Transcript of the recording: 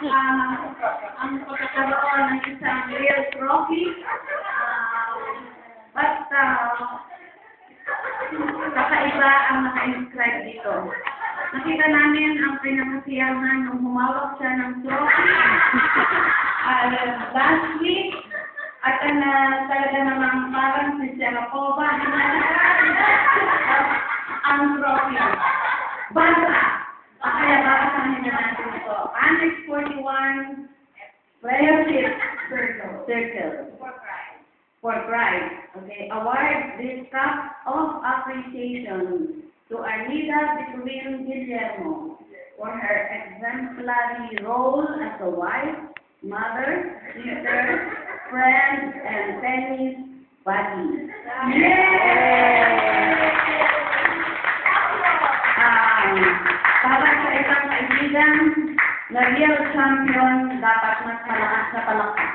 ang pagkakaroon ng isang real trophy. Basta kakaiba ang naka-inscribe dito. Nakita namin ang pinakasiyahan nung humawak siya ng trophy last week. At talaga namang parang si Sharapova, ang trophy. Basta! Kaya babasahin na natin ito. Annex 41, Friendship Circle. For Pride. Okay, award this cup of appreciation to Arnida Between Guillermo for her exemplary role as a wife, mother, sister, friend, and tennis buddy. Para sa isang kaibigan na real champion, dapat mas malakas na palakpak.